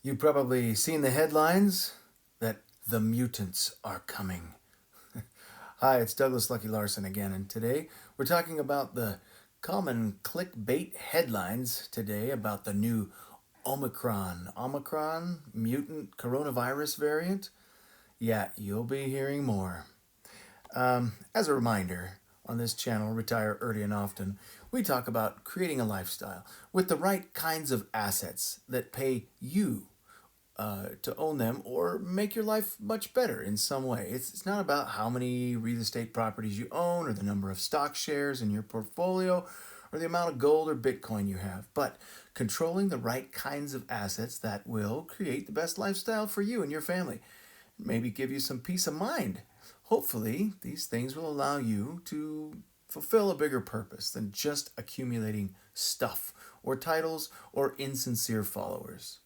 You've probably seen the headlines that the mutants are coming. Hi, it's Douglas Lucky Larson again, and today we're talking about the common clickbait headlines today about the new Omicron mutant coronavirus variant. Yeah, you'll be hearing more. As a reminder, on this channel, Retire Early and Often, we talk about creating a lifestyle with the right kinds of assets that pay you to own them or make your life much better in some way. It's not about how many real estate properties you own or the number of stock shares in your portfolio or the amount of gold or Bitcoin you have, but controlling the right kinds of assets that will create the best lifestyle for you and your family. Maybe give you some peace of mind. Hopefully, these things will allow you to fulfill a bigger purpose than just accumulating stuff or titles or insincere followers.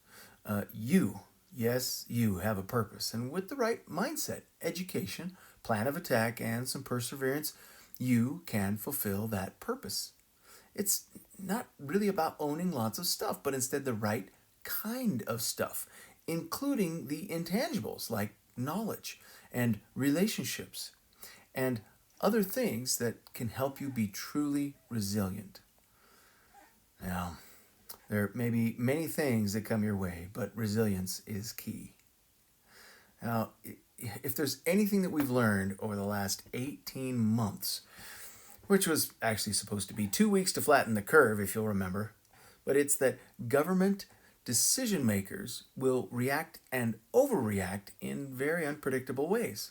Yes, you have a purpose. And with the right mindset, education, plan of attack, and some perseverance, you can fulfill that purpose. It's not really about owning lots of stuff, but instead the right kind of stuff, including the intangibles like knowledge and relationships and other things that can help you be truly resilient. Now, there may be many things that come your way, but resilience is key. Now, if there's anything that we've learned over the last 18 months, which was actually supposed to be 2 weeks to flatten the curve, if you'll remember, but it's that government decision makers will react and overreact in very unpredictable ways.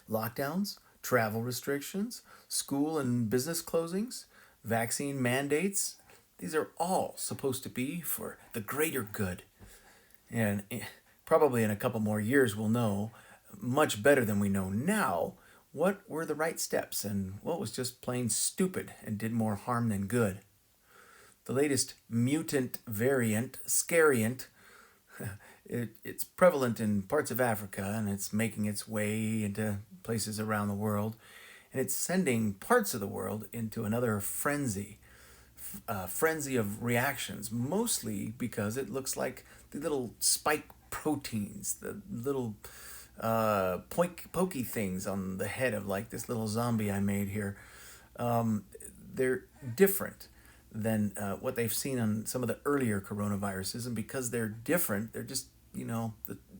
Lockdowns, travel restrictions, school and business closings, vaccine mandates, these are all supposed to be for the greater good. And probably in a couple more years, we'll know much better than we know now what were the right steps and what was just plain stupid and did more harm than good. The latest mutant variant, scariant, it's prevalent in parts of Africa and it's making its way into places around the world. And it's sending parts of the world into another frenzy of reactions, mostly because it looks like the little spike proteins, the little pokey things on the head of like this little zombie I made here. They're different than what they've seen on some of the earlier coronaviruses, and because they're different, they're just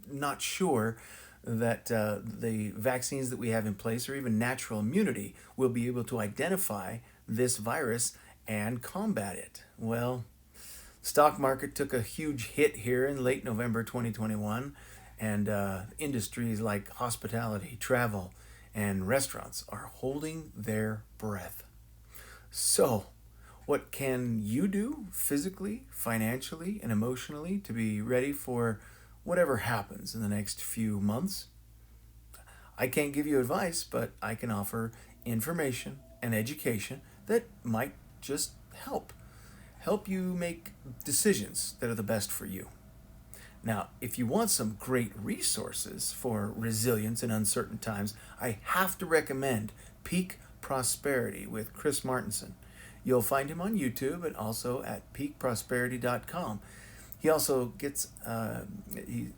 not sure that the vaccines that we have in place or even natural immunity will be able to identify this virus and combat it. Well, stock market took a huge hit here in late November 2021, and industries like hospitality, travel, and restaurants are holding their breath. So, what can you do physically, financially, and emotionally to be ready for whatever happens in the next few months? I can't give you advice, but I can offer information and education that might just help you make decisions that are the best for you. Now, if you want some great resources for resilience in uncertain times, I have to recommend Peak Prosperity with Chris Martenson. You'll find him on YouTube and also at peakprosperity.com. He also gets,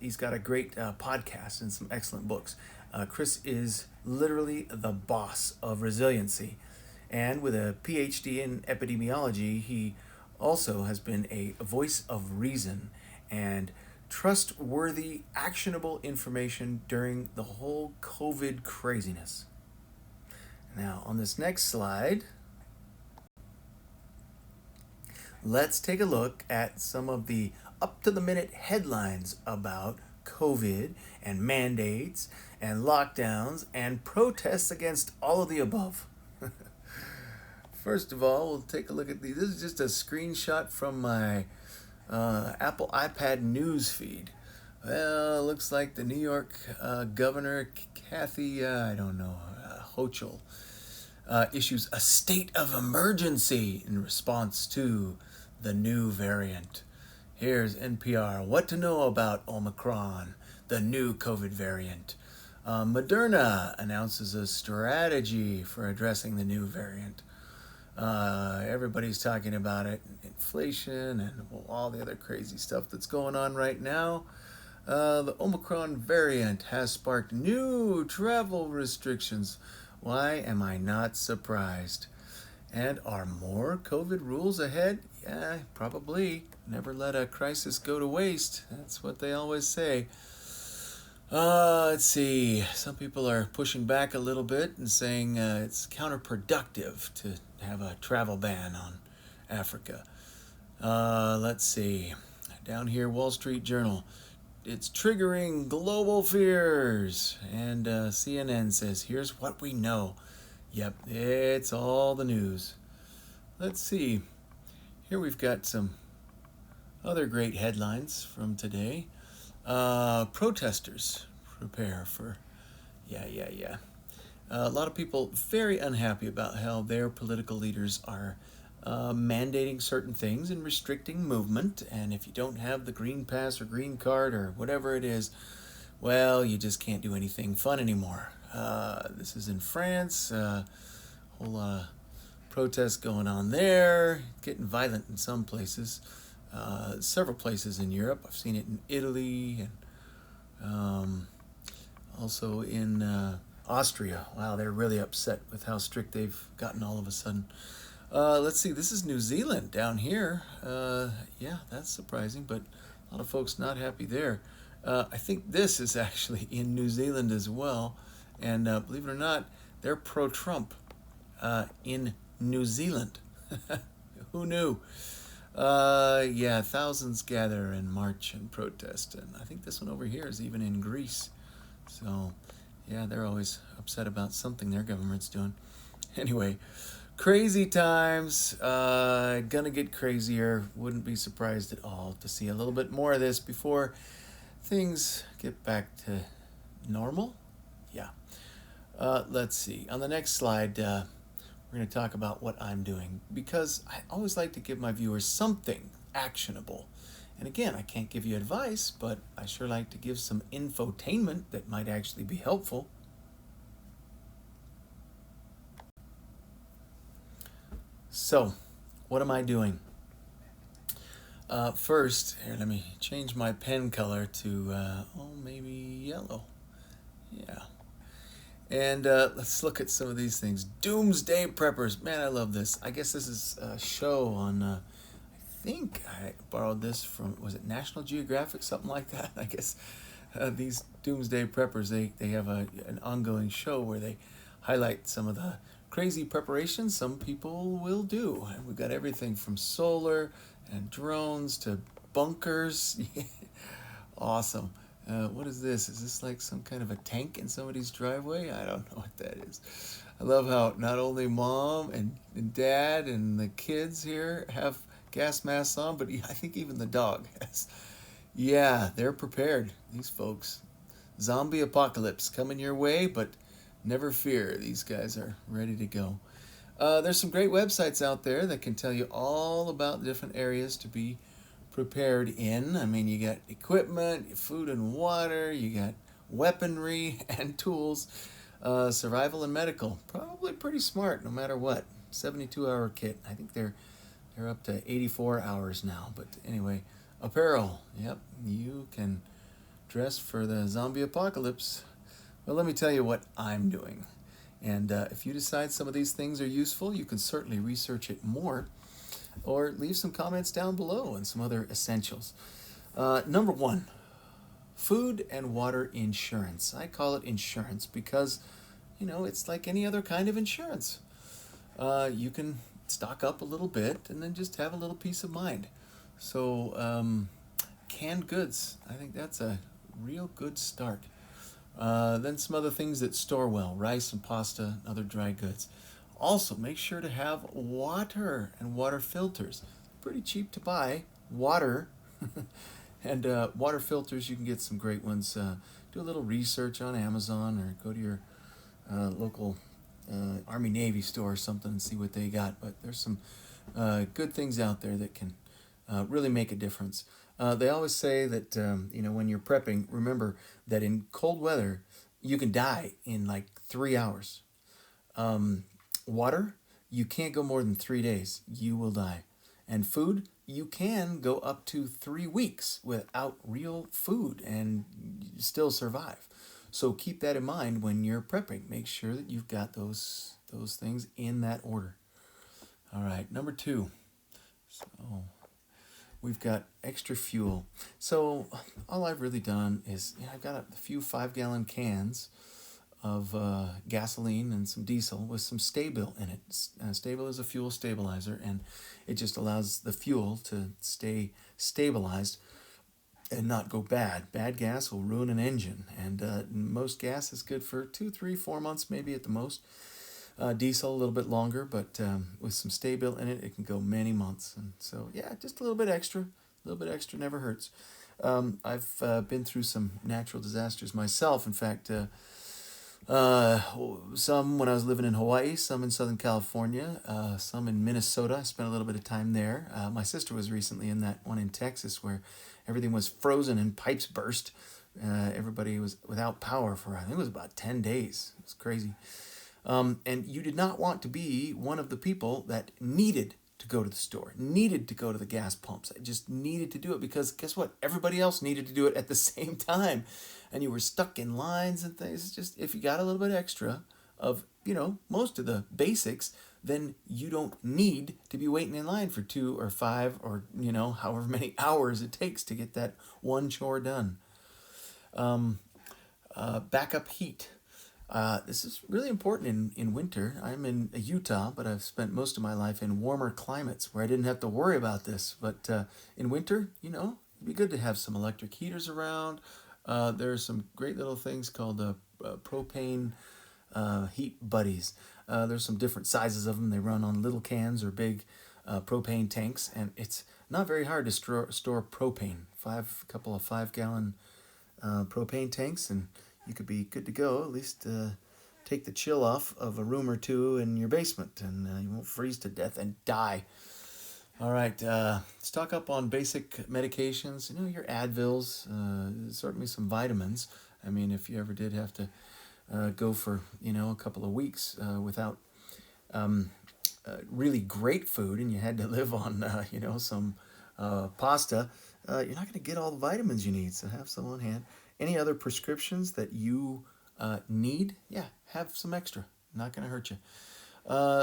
he's got a great podcast and some excellent books. Chris is literally the boss of resiliency. And with a PhD in epidemiology, he also has been a voice of reason and trustworthy, actionable information during the whole COVID craziness. Now, on this next slide, let's take a look at some of the up-to-the-minute headlines about COVID and mandates and lockdowns and protests against all of the above. First of all, we'll take a look at these. This is just a screenshot from my Apple iPad news feed. Well, it looks like the New York Governor Kathy, Hochul, issues a state of emergency in response to the new variant. Here's NPR. What to know about Omicron, the new COVID variant. Moderna announces a strategy for addressing the new variant. Everybody's talking about it. inflation and well, all the other crazy stuff that's going on right now, the Omicron variant has sparked new travel restrictions. Why am I not surprised? And are more COVID rules ahead? Yeah, probably. Never let a crisis go to waste. That's what they always say. Let's see. Some people are pushing back a little bit and saying it's counterproductive to have a travel ban on Africa. Let's see. Down here, Wall Street Journal. It's triggering global fears. And CNN says, here's what we know. Yep, it's all the news. Let's see. Here we've got some other great headlines from today. Protesters prepare for, yeah. A lot of people very unhappy about how their political leaders are mandating certain things and restricting movement. And if you don't have the green pass or green card or whatever it is, well, you just can't do anything fun anymore. This is in France. Whole lot of protests going on there. Getting violent in some places. Several places in Europe. I've seen it in Italy and also in Austria. Wow, they're really upset with how strict they've gotten all of a sudden. Let's see, this is New Zealand down here. Yeah, that's surprising, but a lot of folks not happy there. I think this is actually in New Zealand as well. And believe it or not, they're pro-Trump in New Zealand. Who knew? Yeah, thousands gather and march and protest. And I think this one over here is even in Greece. So, yeah, they're always upset about something their government's doing. Anyway, crazy times. Gonna get crazier. Wouldn't be surprised at all to see a little bit more of this before things get back to normal. Yeah. Let's see. On the next slide, we're going to talk about what I'm doing because I always like to give my viewers something actionable. And again, I can't give you advice, but I sure like to give some infotainment that might actually be helpful. So, what am I doing? First, here, let me change my pen color to, maybe yellow. Yeah. And let's look at some of these things. Doomsday Preppers. Man, I love this. I guess this is a show on, I think I borrowed this from, was it National Geographic? Something like that. I guess these Doomsday Preppers, they have an ongoing show where they highlight some of the crazy preparations some people will do. And we've got everything from solar and drones to bunkers. Awesome. What is this? Is this like some kind of a tank in somebody's driveway? I don't know what that is. I love how not only mom and dad and the kids here have gas masks on, but I think even the dog has. Yeah, they're prepared, these folks. Zombie apocalypse coming your way, but never fear. These guys are ready to go. There's some great websites out there that can tell you all about the different areas to be prepared in. I mean, you got equipment, food and water, you got weaponry and tools, survival and medical. Probably pretty smart no matter what. 72-hour kit. I think they're up to 84 hours now. But anyway, apparel. Yep, you can dress for the zombie apocalypse. Well, let me tell you what I'm doing. And if you decide some of these things are useful, you can certainly research it more or leave some comments down below on some other essentials. Number one, food and water insurance. I call it insurance because, it's like any other kind of insurance. You can stock up a little bit and then just have a little peace of mind. So, canned goods, I think that's a real good start. Then some other things that store well, rice and pasta, and other dry goods. Also, make sure to have water and water filters. Pretty cheap to buy. Water. And water filters, you can get some great ones. Do a little research on Amazon or go to your local Army-Navy store or something and see what they got. But there's some good things out there that can really make a difference. They always say that, when you're prepping, remember that in cold weather, you can die in like 3 hours. Water, you can't go more than 3 days. You will die. And food, you can go up to 3 weeks without real food and still survive. So keep that in mind when you're prepping. Make sure that you've got those things in that order. All right, number two. So we've got extra fuel. So all I've really done is I've got a few 5-gallon cans of gasoline and some diesel with some Stabil in it. Stabil is a fuel stabilizer, and it just allows the fuel to stay stabilized and not go bad. Bad gas will ruin an engine, and most gas is good for 2, 3, 4 months, maybe at the most. Diesel a little bit longer, but with some Stabil in it, it can go many months. And so, yeah, just a little bit extra. A little bit extra never hurts. I've been through some natural disasters myself. In fact, some when I was living in Hawaii, some in Southern California, some in Minnesota. I spent a little bit of time there. My sister was recently in that one in Texas where everything was frozen and pipes burst. Everybody was without power for, I think it was about 10 days. It was crazy. And you did not want to be one of the people that needed to go to the store, needed to go to the gas pumps. I just needed to do it because guess what? Everybody else needed to do it at the same time. And you were stuck in lines and things. It's just, if you got a little bit extra of, most of the basics, then you don't need to be waiting in line for 2 or 5 or, however many hours it takes to get that one chore done. Backup heat. This is really important in winter. I'm in Utah, but I've spent most of my life in warmer climates where I didn't have to worry about this. But in winter, it'd be good to have some electric heaters around. There are some great little things called propane heat buddies. There's some different sizes of them. They run on little cans or big propane tanks, and it's not very hard to store propane. A couple of 5-gallon propane tanks, and you could be good to go. At least take the chill off of a room or two in your basement, and you won't freeze to death and die. All right, stock up on basic medications. Your Advils, certainly some vitamins. I mean, if you ever did have to go for a couple of weeks without really great food, and you had to live on some pasta, you're not going to get all the vitamins you need. So have some on hand. Any other prescriptions that you need? Yeah, have some extra. Not going to hurt you.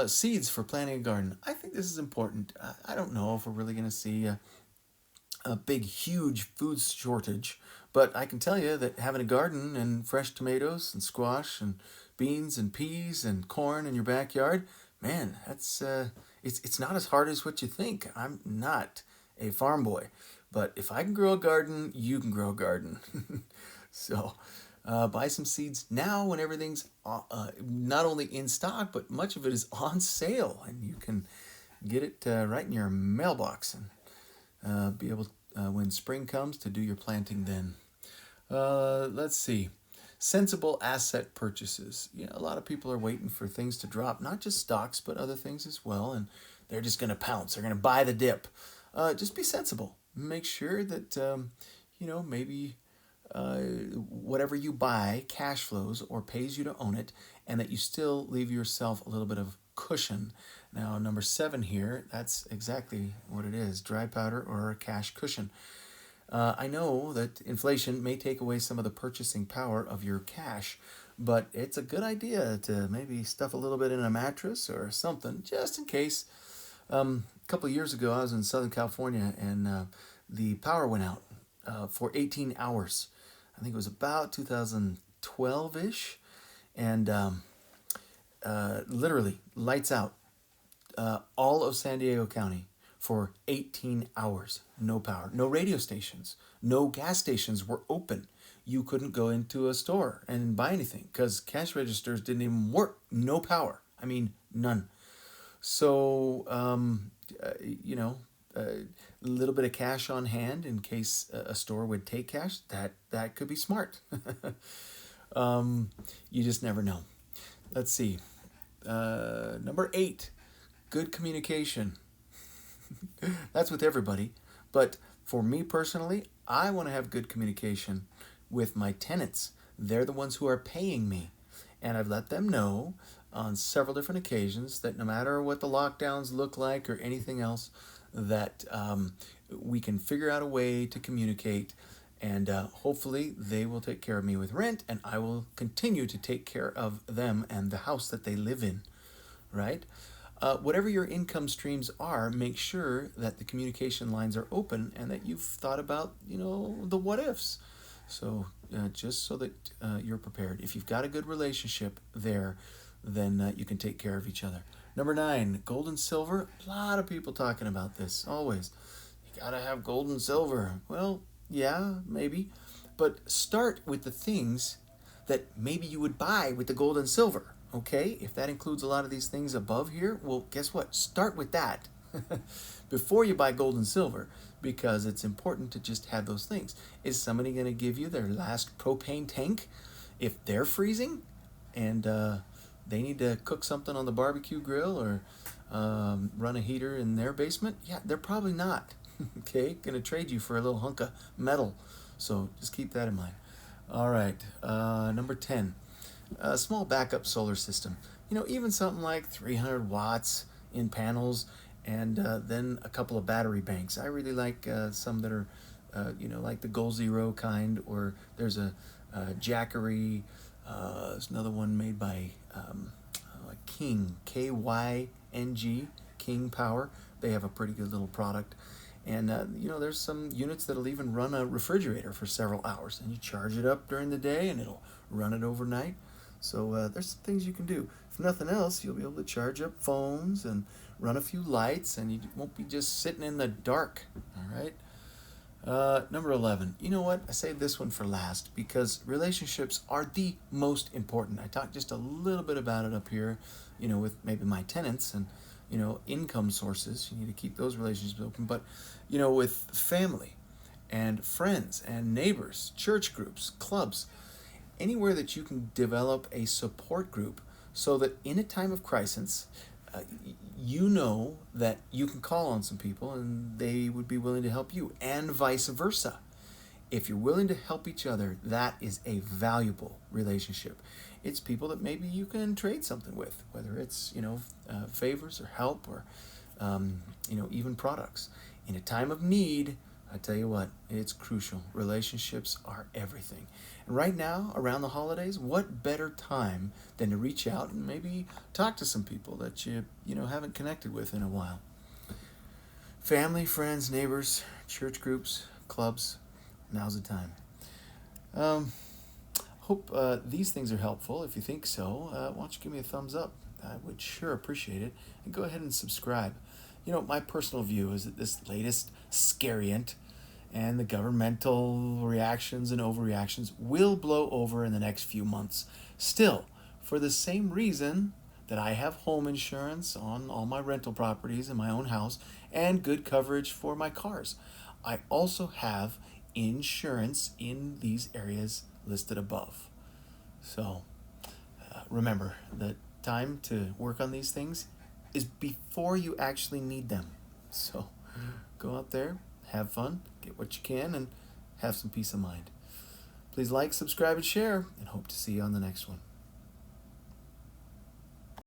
Seeds for planting a garden. I think this is important. I don't know if we're really going to see a big, huge food shortage, but I can tell you that having a garden and fresh tomatoes and squash and beans and peas and corn in your backyard, man, that's it's not as hard as what you think. I'm not a farm boy, but if I can grow a garden, you can grow a garden. So buy some seeds now when everything's not only in stock, but much of it is on sale, and you can get it right in your mailbox and be able, when spring comes, to do your planting then. Let's see. Sensible asset purchases. A lot of people are waiting for things to drop, not just stocks, but other things as well, and they're just going to pounce. They're going to buy the dip. Just be sensible. Make sure that, maybe whatever you buy cash flows or pays you to own it, and that you still leave yourself a little bit of cushion. Now, number 7 here, that's exactly what it is, dry powder or a cash cushion. I know that inflation may take away some of the purchasing power of your cash, but it's a good idea to maybe stuff a little bit in a mattress or something, just in case. A couple of years ago, I was in Southern California, and the power went out for 18 hours. I think it was about 2012-ish, and literally lights out all of San Diego County for 18 hours. No power, no radio stations, no gas stations were open. You couldn't go into a store and buy anything because cash registers didn't even work. No power. I mean, none. So, a little bit of cash on hand in case a store would take cash, that could be smart. You just never know. Let's see. Number 8, good communication. That's with everybody. But for me personally, I want to have good communication with my tenants. They're the ones who are paying me. And I've let them know on several different occasions that no matter what the lockdowns look like or anything else, that we can figure out a way to communicate, and hopefully they will take care of me with rent, and I will continue to take care of them and the house that they live in, right? Whatever your income streams are, make sure that the communication lines are open and that you've thought about, the what ifs. So just so that you're prepared. If you've got a good relationship there, then you can take care of each other. Number 9, gold and silver. A lot of people talking about this, always. You gotta have gold and silver. Well, yeah, maybe. But start with the things that maybe you would buy with the gold and silver. Okay, if that includes a lot of these things above here, well, guess what? Start with that before you buy gold and silver, because it's important to just have those things. Is somebody going to give you their last propane tank if they're freezing and they need to cook something on the barbecue grill or run a heater in their basement? Yeah, they're probably not. Okay, going to trade you for a little hunk of metal. So just keep that in mind. All right, number 10. A small backup solar system. Even something like 300 watts in panels, and then a couple of battery banks. I really like some that are, like the Goal Zero kind, or there's a Jackery. There's another one made by King, Kyng, King Power. They have a pretty good little product. And, there's some units that'll even run a refrigerator for several hours. And you charge it up during the day, and it'll run it overnight. So there's some things you can do. If nothing else, you'll be able to charge up phones and run a few lights, and you won't be just sitting in the dark. All right. Number 11. You know what? I saved this one for last because relationships are the most important. I talked just a little bit about it up here, with maybe my tenants and, income sources. You need to keep those relationships open. But, with family and friends and neighbors, church groups, clubs, anywhere that you can develop a support group so that in a time of crisis, you know that you can call on some people and they would be willing to help you, and vice versa. If you're willing to help each other, that is a valuable relationship. It's people that maybe you can trade something with, whether it's, favors or help or, even products. In a time of need, I tell you what, it's crucial. Relationships are everything. And right now, around the holidays, what better time than to reach out and maybe talk to some people that you haven't connected with in a while. Family, friends, neighbors, church groups, clubs, now's the time. Hope these things are helpful. If you think so, why don't you give me a thumbs up? I would sure appreciate it. And go ahead and subscribe. My personal view is that this latest scariant and the governmental reactions and overreactions will blow over in the next few months. Still, for the same reason that I have home insurance on all my rental properties in my own house and good coverage for my cars, I also have insurance in these areas listed above. So remember, the time to work on these things is before you actually need them. So go out there, have fun, get what you can, and have some peace of mind. Please like, subscribe, and share, and hope to see you on the next one.